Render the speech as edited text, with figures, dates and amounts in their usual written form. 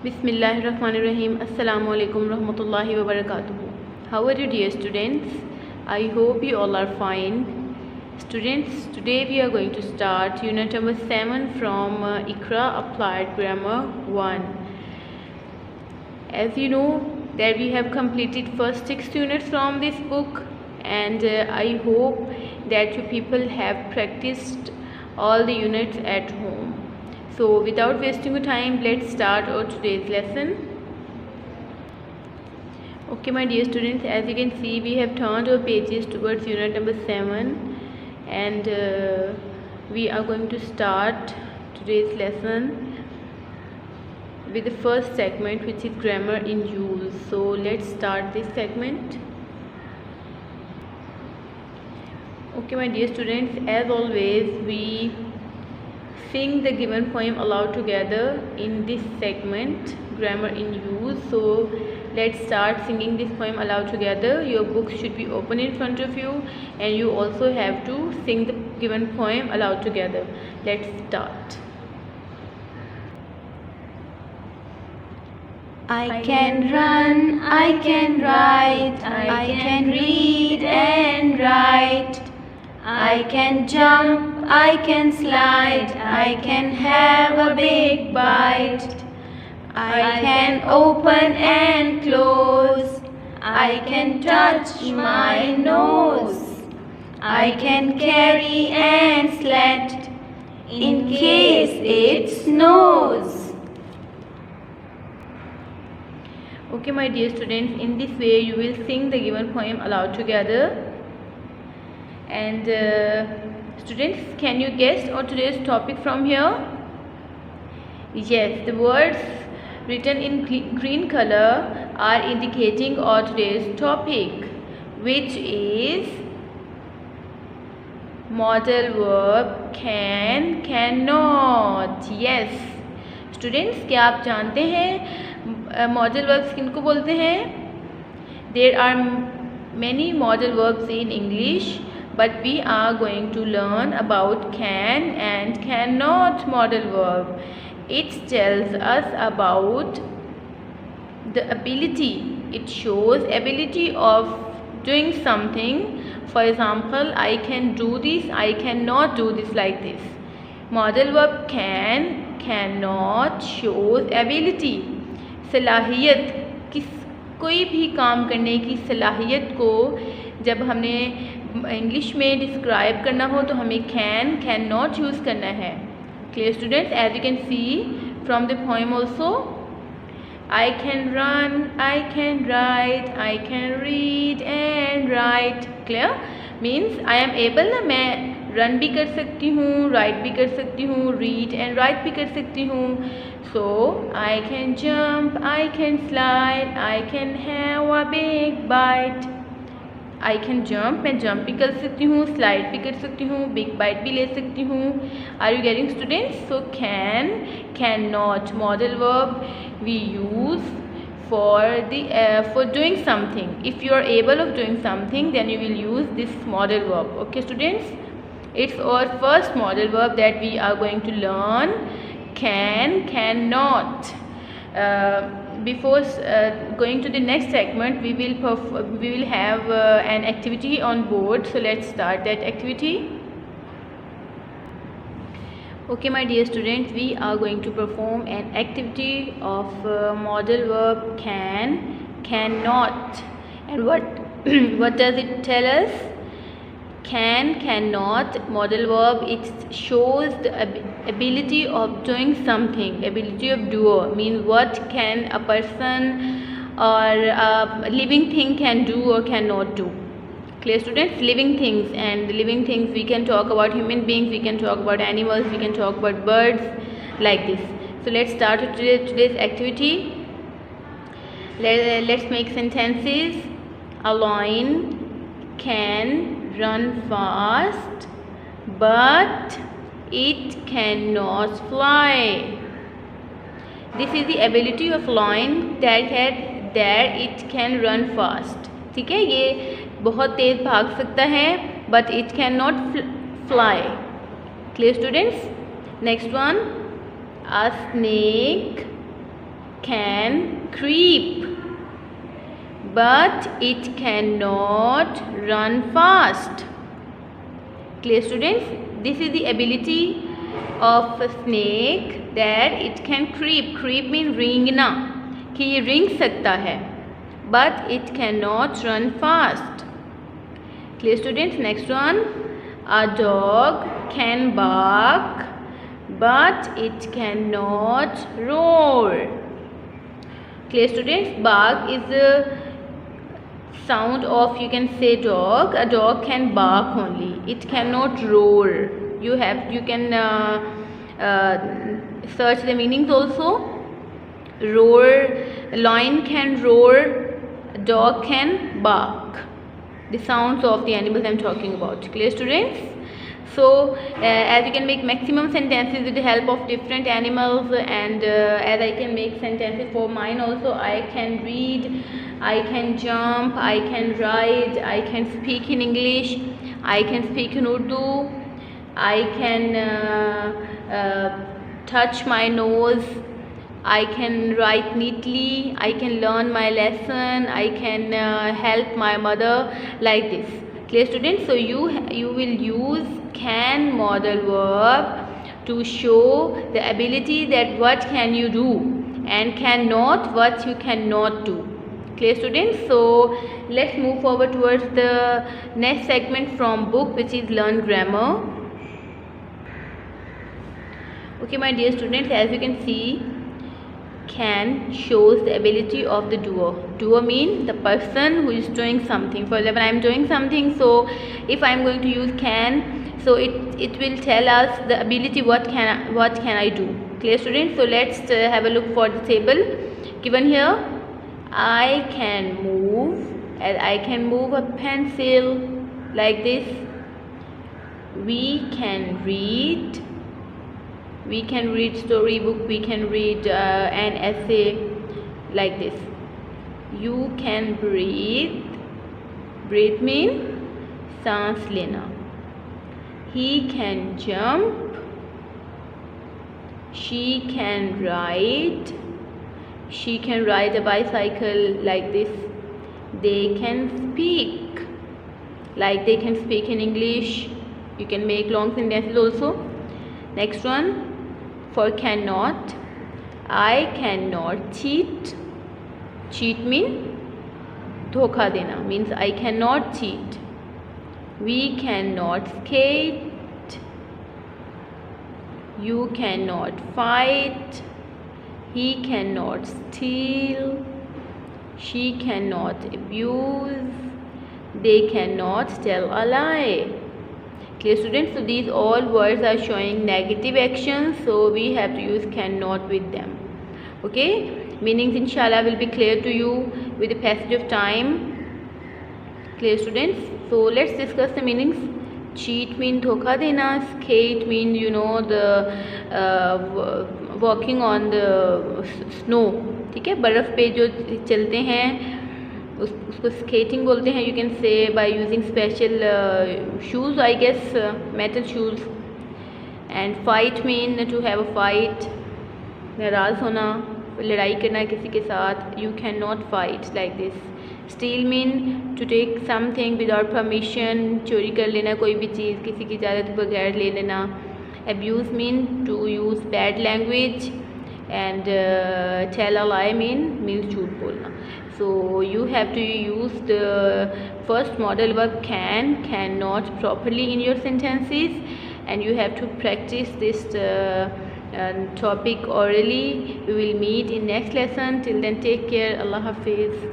Bismillahirrahmanirrahim. Assalamu alaikum rahmatullahi wa barakatuhu. How are you, dear students? I hope you all are fine. Students, today we are going to start unit number 7 from Iqra Applied Grammar 1. As you know that we have completed first 6 units from this book, and I hope that you people have practiced all the units at home. So without wasting your time, let's start our today's lesson. Okay, my dear students, as you can see, we have turned our pages towards unit number 7, and we are going to start today's lesson with the first segment, which is grammar in use. So let's start this segment. Okay, my dear students, as always, we sing the given poem aloud together in this segment, grammar in use. So let's start singing this poem aloud together. Your book should be open in front of you, and you also have to sing the given poem aloud together. Let's start. I can run, I can write, I can read and write. I can jump, I can slide, I can have a big bite. I can open and close, I can touch my nose. I can carry and sled in case it snows. Okay, my dear students, in this way you will sing the given poem aloud together. And students, can you guess our today's topic from here? Yes, the words written in green color are indicating our today's topic, which is modal verb can, cannot. Yes, students, क्या आप जानते हैं modal verbs किनको बोलते हैं? There are many modal verbs in English, but we are going to learn about can and cannot modal verb. It tells us about the ability. It shows ability of doing something. For example, I can do this, I cannot do this, like this. Modal verb can, cannot shows ability. सलाहियत, किस कोई भी काम करने की सलाहियत को जब हमने इंग्लिश में डिस्क्राइब करना हो तो हमें कैन, कैन नॉट यूज़ करना है. Clear students, as you can see from the poem also, I can run, I can write, I can read and write. Clear means I am able ना, मैं run भी कर सकती हूँ, right भी कर सकती हूँ, रीड एंड राइट भी कर सकती हूँ. So I can jump, I can slide, I can have a big bite. I can jump, मैं जंप भी कर सकती हूँ, स्लाइड भी कर सकती हूँ, बिग बाइट भी ले सकती हूँ. Are you getting students? So can, can not modal verb we use for doing something. If you are able of doing something, then you will use this modal verb. Okay students, it's our first modal verb that we are going to learn, can, cannot. Before going to the next segment, we will have an activity on board. So let's start that activity. Okay, my dear students, we are going to perform an activity of modal verb can, cannot. And what does it tell us? Can, cannot modal verb, it shows the ability of doing something, ability of doer, means what can a person or a living thing can do or cannot do. Clear students? Living things, and living things we can talk about human beings, we can talk about animals, we can talk about birds, like this. So let's start today's activity. Let's make sentences. A lion can run fast, but it cannot fly. This is the ability of lion that it can run fast. ठीक है, ये बहुत तेज़ भाग सकता है, but it cannot fly. Clear students? Next one, a snake can creep, but it cannot run fast. Clear students? This is the ability of a snake that it can creep. Creep means रेंगना, कि ये रेंग सकता है, but it cannot run fast. Clear students? Next one. A dog can bark, but it cannot roar. Clear students? Bark is the sound of, you can say, dog. A dog can bark only. It cannot roar. You can search the meanings also. Roar, lion can roar, dog can bark. The sounds of the animals I'm talking about. Clear students? So as you can make maximum sentences with the help of different animals, and as I can make sentences for mine also. I can read, I can jump, I can ride, I can speak in English, I can speak in Urdu, I can touch my nose, I can write neatly, I can learn my lesson, I can help my mother, like this. Clear students? So you will use can modal verb to show the ability that what can you do, and cannot what you cannot do. Clear students? So let's move forward towards the next segment from book, which is Learn Grammar. Okay, my dear students, as you can see, can shows the ability of the doer. Doer means the person who is doing something. For example, I am doing something, so if I am going to use can, so it will tell us the ability what can I do. Clear students? So let's have a look for the table given here. I can move, and I can move a pencil like this. We can read. We can read storybook, we can read an essay like this. You can breathe. Breathe means सांस लेना. He can jump. She can ride. She can ride a bicycle like this. They can speak. Like they can speak in English. You can make long sentences also. Next one. For cannot, I cannot cheat. Cheat means धोखा देना, means I cannot cheat. We cannot skate. You cannot fight. He cannot steal. She cannot abuse. They cannot tell a lie. Clear students? So these all words are showing negative actions, so we have to use cannot with them. Okay, meanings inshallah will be clear to you with the passage of time. Clear students? So let's discuss the meanings. Cheat mean धोखा देना. Skate mean the walking on the snow. ठीक है, बर्फ़ पे जो चलते हैं उसको स्केटिंग बोलते हैं. You can say by using special shoes, I guess metal shoes. And fight mean to have a fight, नाराज़ होना, लड़ाई करना किसी के साथ. You can not fight like this. Steal mean to take something without permission, चोरी कर लेना कोई भी चीज़ किसी की इजाज़त बगैर ले लेना. Abuse mean to use bad language. And tell a lie mean झूठ बोलना. So you have to use the first modal verb can, cannot properly in your sentences, and you have to practice this topic orally. We will meet in next lesson. Till then, take care. Allah Hafiz.